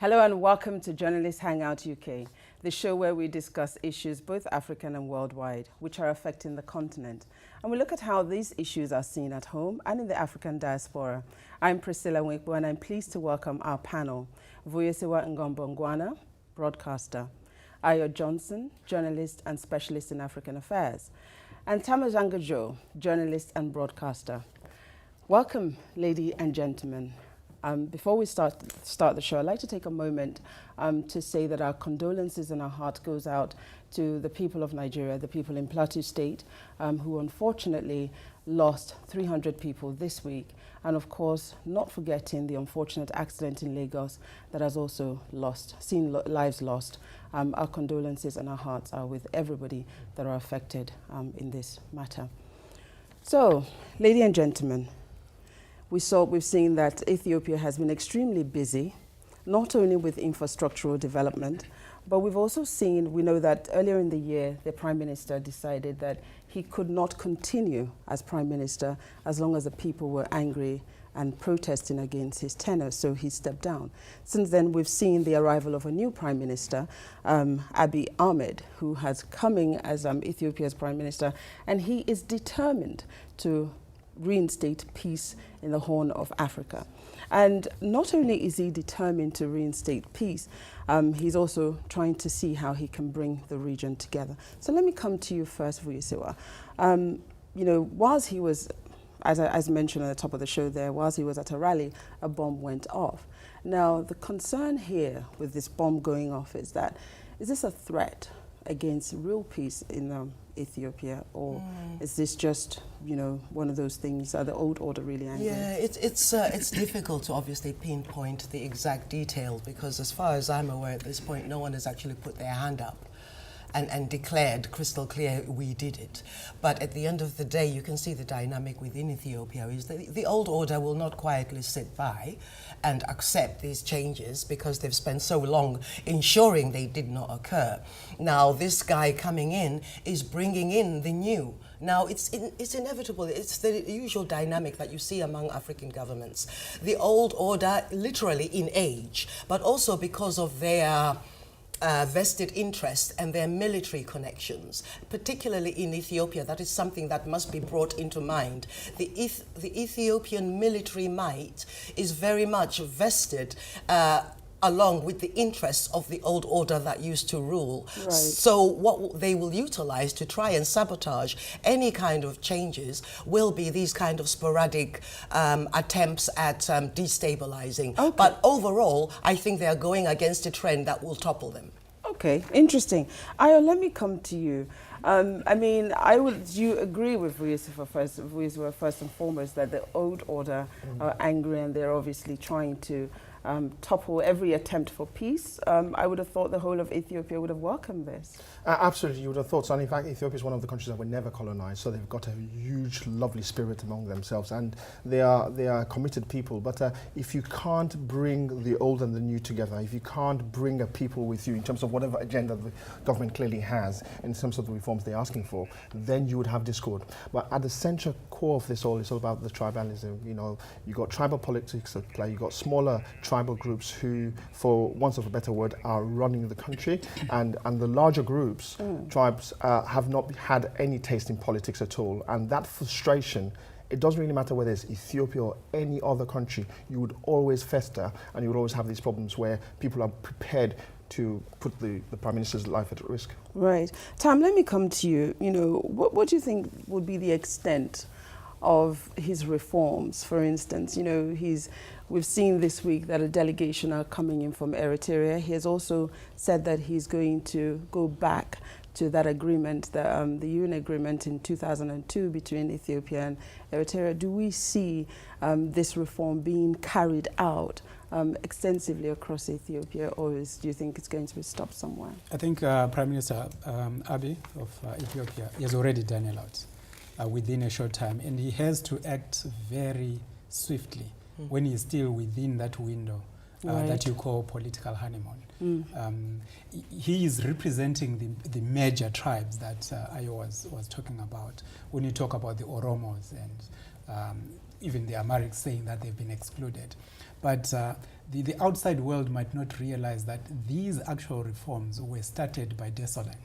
Hello and welcome to Journalist Hangout UK, the show where we discuss issues both African and worldwide, which are affecting the continent. And we look at how these issues are seen at home and in the African diaspora. I'm Priscilla Nwekbo and I'm pleased to welcome our panel, Vuyesewa Ngombongwana, broadcaster, Ayo Johnson, journalist and specialist in African affairs, and Tamazanga Joe, journalist and broadcaster. Welcome, ladies and gentlemen. Before we start the show, I'd like to take a moment to say that our condolences and our heart goes out to the people of Nigeria, the people in Plateau State, who unfortunately lost 300 people this week. And of course, not forgetting the unfortunate accident in Lagos that has also seen lives lost. Our condolences and our hearts are with everybody that are affected in this matter. So, ladies and gentlemen, we've seen that Ethiopia has been extremely busy, not only with infrastructural development, but we know that earlier in the year, the Prime Minister decided that he could not continue as Prime Minister as long as the people were angry and protesting against his tenure, so he stepped down. Since then, we've seen the arrival of a new Prime Minister, Abiy Ahmed, who has coming as Ethiopia's Prime Minister, and he is determined to reinstate peace in the Horn of Africa. And not only is he determined to reinstate peace, he's also trying to see how he can bring the region together. So let me come to you first, Vuyesewa. Whilst he was, as mentioned at the top of the show there, whilst he was at a rally, a bomb went off. Now, the concern here with this bomb going off is this a threat against real peace in Ethiopia, or is this just, one of those things? Are the old order really angry? Yeah, it's difficult to obviously pinpoint the exact details because, as far as I'm aware at this point, no one has actually put their hand up and declared crystal clear we did it. But at the end of the day, you can see the dynamic within Ethiopia is that the old order will not quietly sit by and accept these changes because they've spent so long ensuring they did not occur. Now, this guy coming in is bringing in the new. Now, it's inevitable. It's the usual dynamic that you see among African governments. The old order, literally in age, but also because of their vested interest and their military connections, particularly in Ethiopia. That is something that must be brought into mind. The Ethiopian military might is very much vested along with the interests of the old order that used to rule. Right. So what they will utilize to try and sabotage any kind of changes will be these kind of sporadic attempts at destabilizing. Okay. But overall, I think they are going against a trend that will topple them. Okay, interesting. Ayo, let me come to you. Do you agree with Vuyesewa first and foremost that the old order are angry and they're obviously trying to topple every attempt for peace? I would have thought the whole of Ethiopia would have welcomed this. Absolutely, you would have thought so. And in fact, Ethiopia is one of the countries that were never colonized, so they've got a huge, lovely spirit among themselves, and they are committed people. But if you can't bring the old and the new together, if you can't bring a people with you in terms of whatever agenda the government clearly has, in terms of the reforms they're asking for, then you would have discord. But at the central core of this all is all about the tribalism. You got tribal politics at play. You got smaller tribal groups who, for want of a better word, are running the country, and the larger groups, tribes, have not had any taste in politics at all. And that frustration, it doesn't really matter whether it's Ethiopia or any other country, you would always fester, and you would always have these problems where people are prepared to put the Prime Minister's life at risk. Right. Tam, let me come to you. What do you think would be the extent of his reforms? For instance, we've seen this week that a delegation are coming in from Eritrea. He has also said that he's going to go back to that agreement, the UN agreement in 2002 between Ethiopia and Eritrea. Do we see this reform being carried out extensively across Ethiopia, or do you think it's going to be stopped somewhere? I think Prime Minister Abiy of Ethiopia has already done a lot within a short time, and he has to act very swiftly when he's still within that window that you call political honeymoon. He is representing the major tribes that Ayo was talking about when you talk about the Oromos and even the Amharics saying that they've been excluded. But the outside world might not realize that these actual reforms were started by Desolan.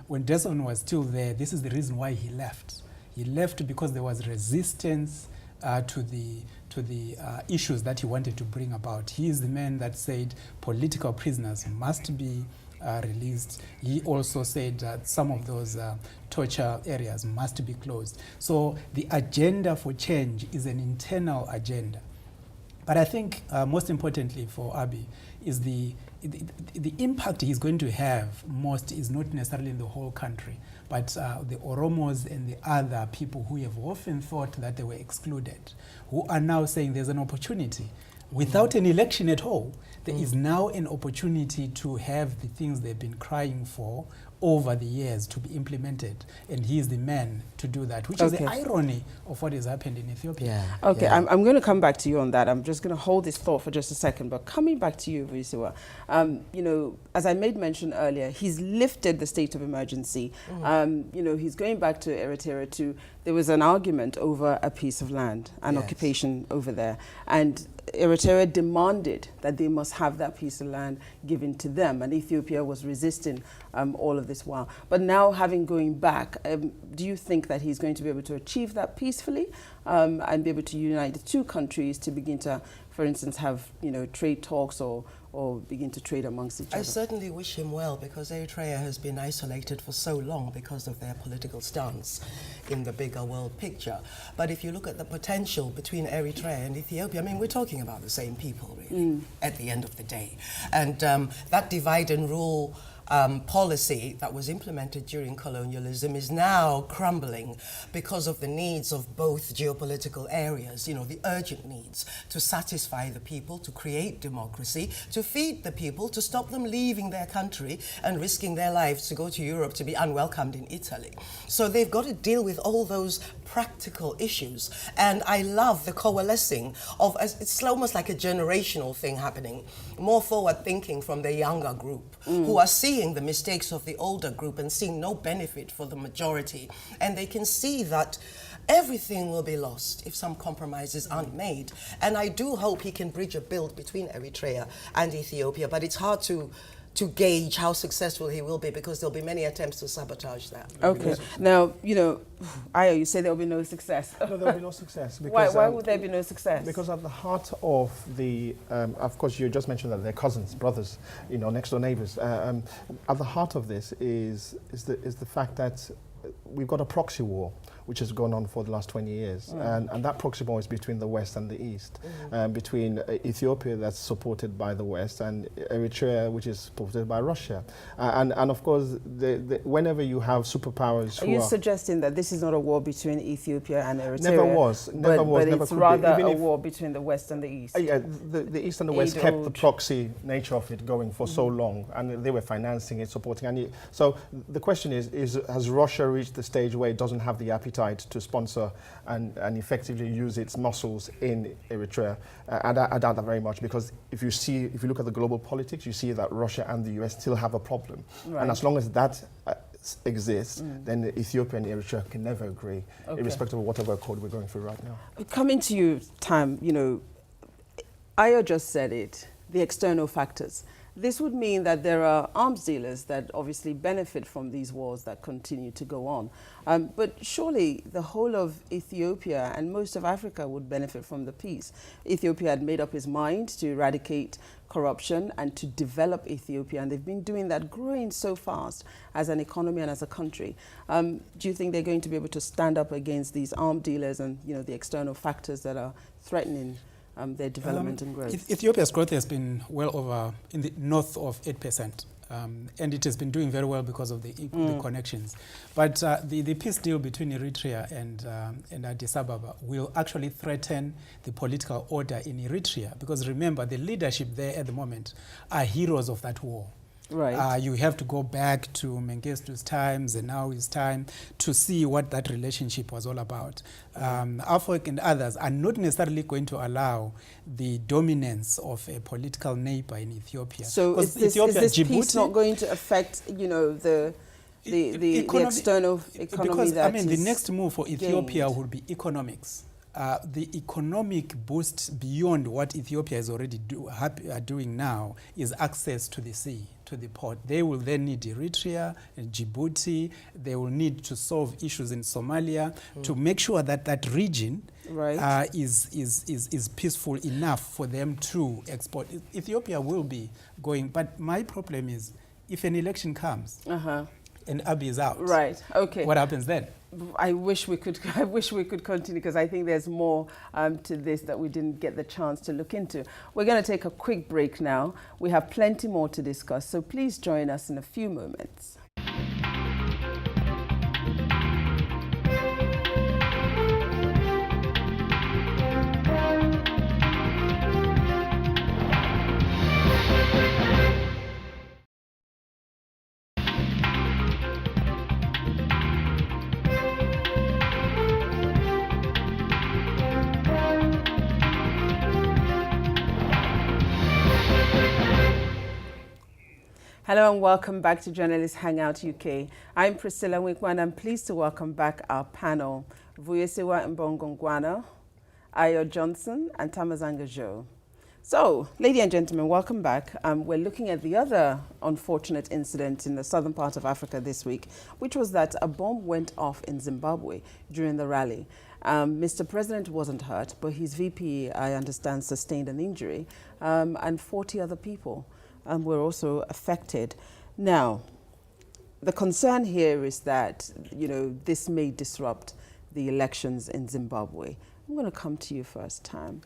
When Desolan was still there, this is the reason why he left. He left because there was resistance to the issues that he wanted to bring about. He is the man that said political prisoners must be released. He also said that some of those torture areas must be closed. So the agenda for change is an internal agenda. But I think most importantly for Abiy is the impact he's going to have most is not necessarily in the whole country, but the Oromos and the other people who have often thought that they were excluded, who are now saying there's an opportunity. Without an election at all, there is now an opportunity to have the things they've been crying for over the years to be implemented. And he is the man to do that, which is the irony of what has happened in Ethiopia. Okay, I'm going to come back to you on that. I'm just going to hold this thought for just a second. But coming back to you, Visiwa, you know, as I made mention earlier, he's lifted the state of emergency. You know, he's going back to Eritrea too. There was an argument over a piece of land, an occupation over there. And Eritrea demanded that they must have that piece of land given to them, and Ethiopia was resisting all of this while. But now, having going back, do you think that he's going to be able to achieve that peacefully and be able to unite the two countries to begin to, for instance, have trade talks or begin to trade amongst each other? I certainly wish him well, because Eritrea has been isolated for so long because of their political stance in the bigger world picture. But if you look at the potential between Eritrea and Ethiopia, I mean, we're talking about the same people, really, at the end of the day. And that divide and rule policy that was implemented during colonialism is now crumbling because of the needs of both geopolitical areas, the urgent needs to satisfy the people, to create democracy, to feed the people, to stop them leaving their country and risking their lives to go to Europe to be unwelcomed in Italy. So they've got to deal with all those practical issues. And I love the coalescing of, it's almost like a generational thing happening, more forward thinking from the younger group who are seeing the mistakes of the older group and seeing no benefit for the majority. And they can see that everything will be lost if some compromises aren't made. And I do hope he can bridge a build between Eritrea and Ethiopia, but it's hard to gauge how successful he will be, because there'll be many attempts to sabotage that. Okay. Now, Ayo, you say there'll be no success. No, there'll be no success. Because, why would there be no success? Because at the heart of the, of course, you just mentioned that they're cousins, brothers, next door neighbors. At the heart of this is the fact that we've got a proxy war which has gone on for the last 20 years. And that proxy war is between the West and the East, between Ethiopia, that's supported by the West, and Eritrea, which is supported by Russia. And of course, whenever you have superpowers Are you suggesting that this is not a war between Ethiopia and Eritrea? Never was. Never was. But never it's could rather be. a war between the West and the East. Yeah, the East and the West kept the proxy nature of it going for so long, and they were financing it, supporting it. So the question is, has Russia reached the stage where it doesn't have the appetite to sponsor and effectively use its muscles in Eritrea? I doubt that very much, because if you look at the global politics, you see that Russia and the US still have a problem. Right. And as long as that exists, then Ethiopia and Eritrea can never agree, irrespective of whatever accord we're going through right now. Coming to you, Tam, Ayo just said it, the external factors. This would mean that there are arms dealers that obviously benefit from these wars that continue to go on. But surely the whole of Ethiopia and most of Africa would benefit from the peace. Ethiopia had made up its mind to eradicate corruption and to develop Ethiopia, and they've been doing that, growing so fast as an economy and as a country. Do you think they're going to be able to stand up against these arms dealers and the external factors that are threatening their development and growth? Ethiopia's growth has been well over in the north of 8%, and it has been doing very well because of the connections. But the peace deal between Eritrea and Addis Ababa will actually threaten the political order in Eritrea, because remember, the leadership there at the moment are heroes of that war. Right. You have to go back to Mengistu's times and now his time to see what that relationship was all about. Afrik and others are not necessarily going to allow the dominance of a political neighbor in Ethiopia. So is this peace not going to affect, the external economy? Because, the next move for Ethiopia would be economics. the economic boost beyond what Ethiopia is already doing now is access to the sea, to the port. They will then need Eritrea, Djibouti. They will need to solve issues in Somalia to make sure that that region is peaceful enough for them to export. Ethiopia will be going, but my problem is if an election comes and Abiy is out, what happens then? I wish we could continue, because I think there's more to this that we didn't get the chance to look into. We're going to take a quick break now. We have plenty more to discuss, so please join us in a few moments. Hello and welcome back to Journalist Hangout UK. I'm Priscilla Winkman and I'm pleased to welcome back our panel, Vuyesewa Mbongongwana, Ayo Johnson and Tamazanga Jo. So, ladies and gentlemen, welcome back. We're looking at the other unfortunate incident in the southern part of Africa this week, which was that a bomb went off in Zimbabwe during the rally. Mr. President wasn't hurt, but his VP, I understand, sustained an injury, and 40 other people were also affected. Now, the concern here is that, you know, this may disrupt the elections in Zimbabwe. I'm going to come to you first, Tam.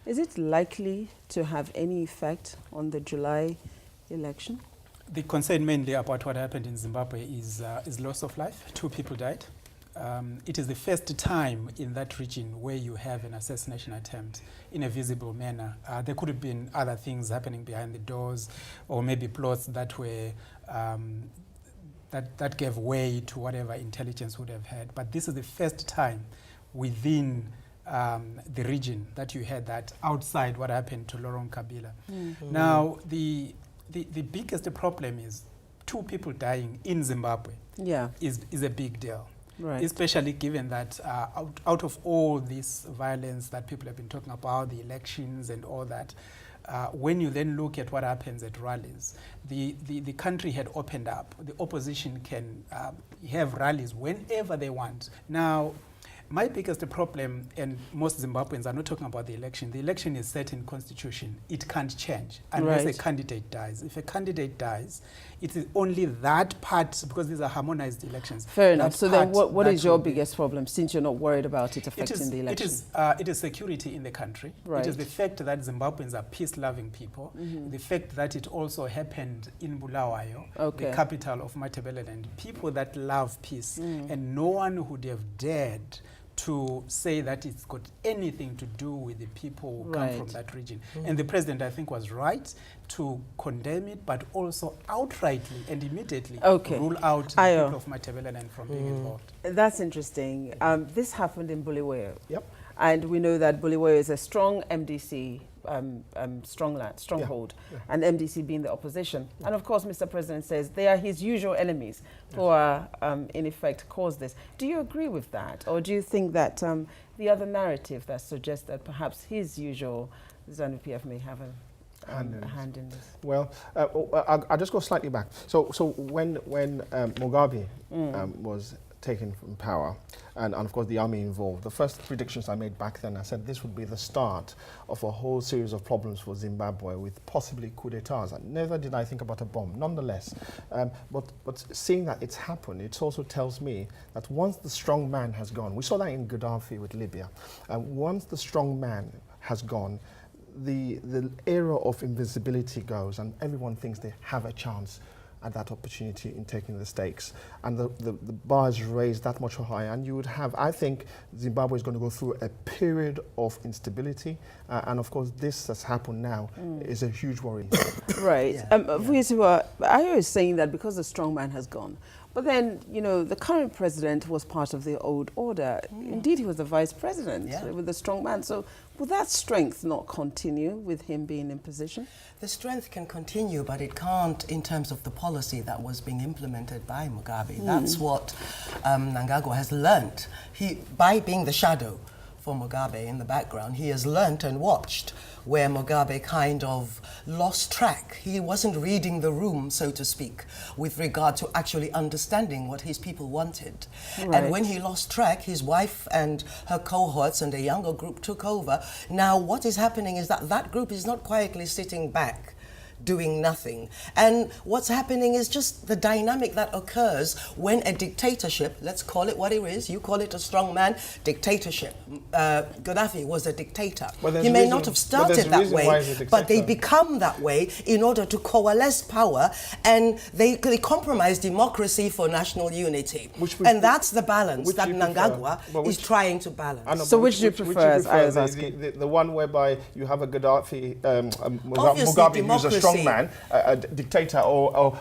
Is it likely to have any effect on the July election? The concern mainly about what happened in Zimbabwe is loss of life. 2 people died. It is the first time in that region where you have an assassination attempt in a visible manner. There could have been other things happening behind the doors, or maybe plots that were that gave way to whatever intelligence would have had. But this is the first time within the region that you had that outside what happened to Laurent Kabila. Now, the biggest problem is 2 people dying in Zimbabwe is a big deal. Right. Especially given that out of all this violence that people have been talking about, the elections and all that, when you then look at what happens at rallies, the country had opened up. The opposition can have rallies whenever they want. Now, my biggest problem, and most Zimbabweans are not talking about the election is set in constitution. It can't change unless a candidate dies. If a candidate dies, it is only that part, because these are harmonized elections. Fair enough. So then what is your biggest problem, since you're not worried about it affecting the election? It is security in the country. It is the fact that Zimbabweans are peace-loving people. The fact that it also happened in Bulawayo, the capital of Matabeleland. People that love peace, and no one would have dared to say that it's got anything to do with the people who come from that region. And the president, I think, was right to condemn it, but also outrightly and immediately rule out the people of Matabeleland from being involved. That's interesting. This happened in Bulawayo. And we know that Bulawayo is a strong MDC stronghold, and MDC being the opposition. And of course, Mr. President says they are his usual enemies who are, in effect, caused this. Do you agree with that? Or do you think that the other narrative that suggests that perhaps his usual ZANU-PF may have a hand in this? Well, I'll just go slightly back. So when Mugabe was taken from power, and of course the army involved, the first predictions I made back then, I said this would be the start of a whole series of problems for Zimbabwe, with possibly coup d'etats. Never did I think about a bomb, nonetheless. But seeing that it's happened, it also tells me that once the strong man has gone, we saw that in Gaddafi with Libya, once the strong man has gone, the era of invincibility goes, and everyone thinks they have a chance at that opportunity in taking the stakes. And the bar is raised that much higher, and you would have, I think Zimbabwe is going to go through a period of instability, and of course this has happened now is a huge worry. Right. Ayo is saying that because the strong man has gone. But then, you know, the current president was part of the old order. Indeed, he was the vice president with the strong man. So will that strength not continue with him being in position? The strength can continue, but it can't in terms of the policy that was being implemented by Mugabe. That's what Mnangagwa has learnt. By being the shadow for Mugabe in the background. He has learnt and watched where Mugabe kind of lost track. He wasn't reading the room, so to speak, with regard to actually understanding what his people wanted. Right. And when he lost track, his wife and her cohorts and the younger group took over. Now, what is happening is that that group is not quietly sitting back doing nothing. And what's happening is just the dynamic that occurs when a dictatorship, let's call it what it is, you call it a strongman dictatorship. Gaddafi was a dictator. He may not have started that way, but they become that way in order to coalesce power, and they compromise democracy for national unity. And that's the balance that Mnangagwa is trying to balance. So which do you prefer, as I was asking? The one whereby you have a Gaddafi, Mugabe who's a strong man, a dictator, or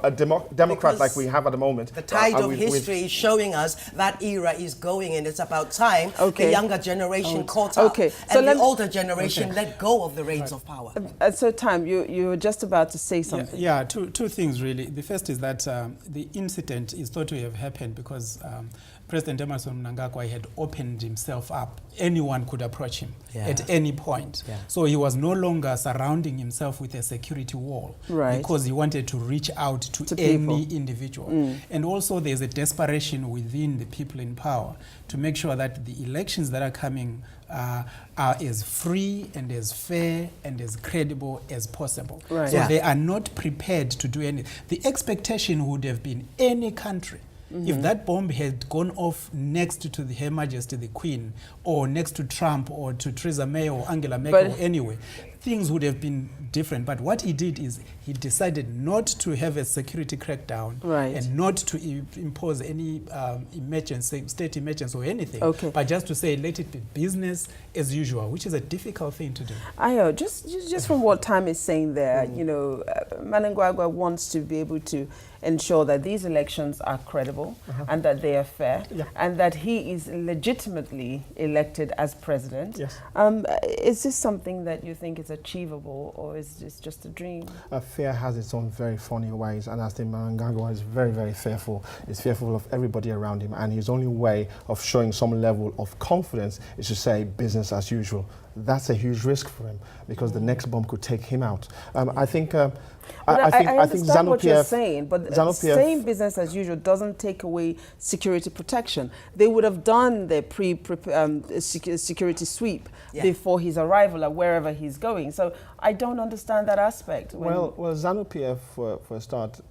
a democrat like we have at the moment. The tide of history is showing us that era is going, and it's about time the younger generation caught up, and the older generation let go of the reins of power. So, Tam, you were just about to say something. Yeah, two things really. The first is that the incident is thought to have happened because President Emerson Mnangagwa had opened himself up. Anyone could approach him at any point. So he was no longer surrounding himself with a security wall because he wanted to reach out to any individual. And also there's a desperation within the people in power to make sure that the elections that are coming are as free and as fair and as credible as possible. So they are not prepared to do anything. The expectation would have been any country, if that bomb had gone off next to Her Majesty the Queen, or next to Trump, or to Theresa May, or Angela Merkel, anyway, things would have been different. But what he did is he decided not to have a security crackdown and not to impose any state emergency or anything, but just to say let it be business as usual, which is a difficult thing to do. Ayo, just from what Tam is saying there, you know, Mnangagwa wants to be able to ensure that these elections are credible and that they are fair and that he is legitimately elected as president. Is this something that you think is achievable, or is this just a dream? Fear has its own very funny ways, and I think Mnangagwa is very, very fearful. He's fearful of everybody around him, and his only way of showing some level of confidence is to say business as usual. That's a huge risk for him because the next bomb could take him out. I think understand what you're saying, but saying business as usual doesn't take away security protection. They would have done their security sweep before his arrival at wherever he's going. So I don't understand that aspect. Well, ZANU-PF, for a start,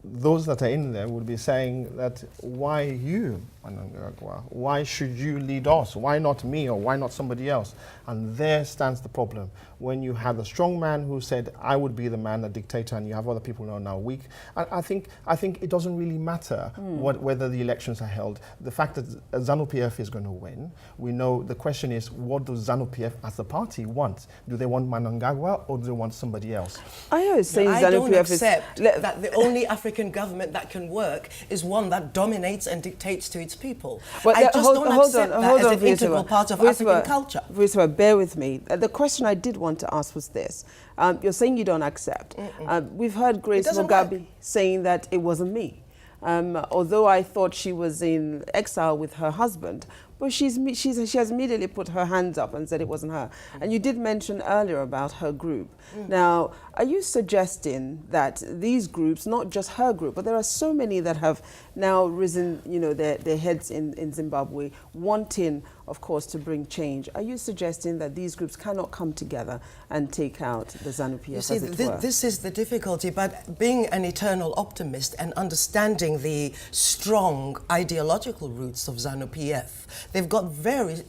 those that are in there would be saying that, why you, Mnangagwa? Why should you lead us? Why not me, or why not somebody else? And there stands the problem. When you have a strong man who said, I would be the man, a dictator, and you have other people who are now weak, I think it doesn't really matter whether the elections are held. The fact that ZANU-PF is going to win, we know the question is, what does ZANU-PF as a party want? Do they want Mnangagwa, or do they want somebody else? I don't accept that the only African government that can work is one that dominates and dictates to its people. Well, I just don't accept that as an integral part of African culture. Bear with me. The question I did want to ask was this. You're saying you don't accept. We've heard Grace Mugabe saying that it wasn't me. Although I thought she was in exile with her husband, but she has immediately put her hands up and said it wasn't her. And you did mention earlier about her group. Now, are you suggesting that these groups, not just her group, but there are so many that have now risen, you know, their heads in Zimbabwe, wanting, of course, to bring change. Are you suggesting that these groups cannot come together and take out the ZANU-PF, as it were? This is the difficulty, but being an eternal optimist and understanding the strong ideological roots of ZANU-PF, they've got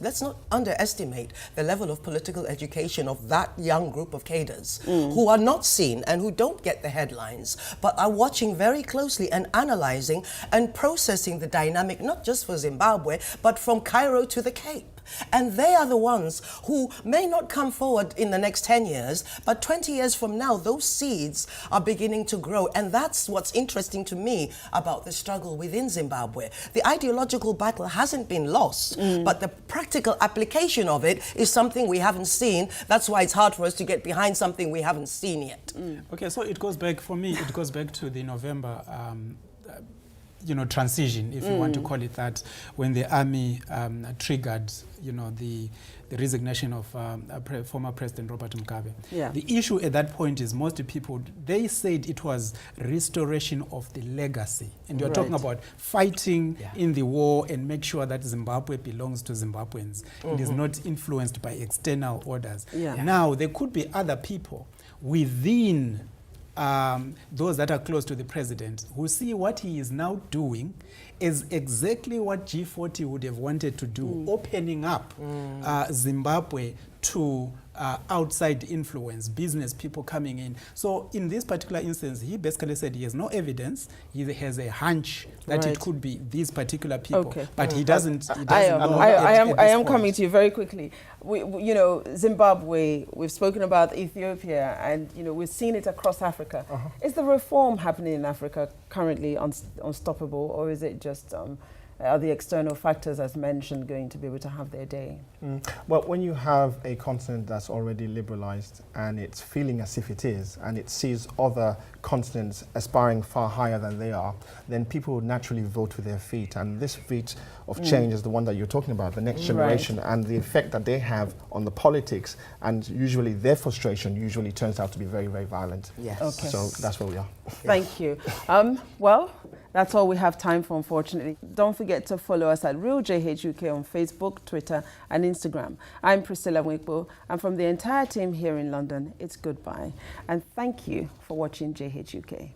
let's not underestimate the level of political education of that young group of cadres who are not seen and who don't get the headlines, but are watching very closely and analyzing and processing the dynamic, not just for Zimbabwe, but from Cairo to the Cape. And they are the ones who may not come forward in the next 10 years, but 20 years from now, those seeds are beginning to grow. And that's what's interesting to me about the struggle within Zimbabwe. The ideological battle hasn't been lost, but the practical application of it is something we haven't seen. That's why it's hard for us to get behind something we haven't seen yet. Okay, so it goes back, for me, it goes back to the November transition, if you want to call it that, when the army triggered, the resignation of former President Robert Mugabe. Yeah. The issue at that point is most people, they said it was restoration of the legacy. And you're talking about fighting in the war and make sure that Zimbabwe belongs to Zimbabweans. It is not influenced by external orders. Yeah. Now, there could be other people within those that are close to the president who see what he is now doing is exactly what G40 would have wanted to do, opening up Zimbabwe to outside influence, business people coming in. So in this particular instance, he basically said he has no evidence. He has a hunch that it could be these particular people, but he doesn't. I am coming to you very quickly. Zimbabwe, we've spoken about Ethiopia, and we've seen it across Africa. Is the reform happening in Africa currently unstoppable, or is it just are the external factors, as mentioned, going to be able to have their day? Well, when you have a continent that's already liberalized and it's feeling as if it is, and it sees other continents aspiring far higher than they are, then people naturally vote with their feet. And this feat of change is the one that you're talking about, the next generation, and the effect that they have on the politics. And usually their frustration usually turns out to be very, very violent. Yes. Okay. So that's where we are. Thank you. Well, that's all we have time for, unfortunately. Don't forget to follow us at RealJHUK on Facebook, Twitter, and Instagram. I'm Priscilla Wikbo, and from the entire team here in London, it's goodbye. And thank you for watching JHUK.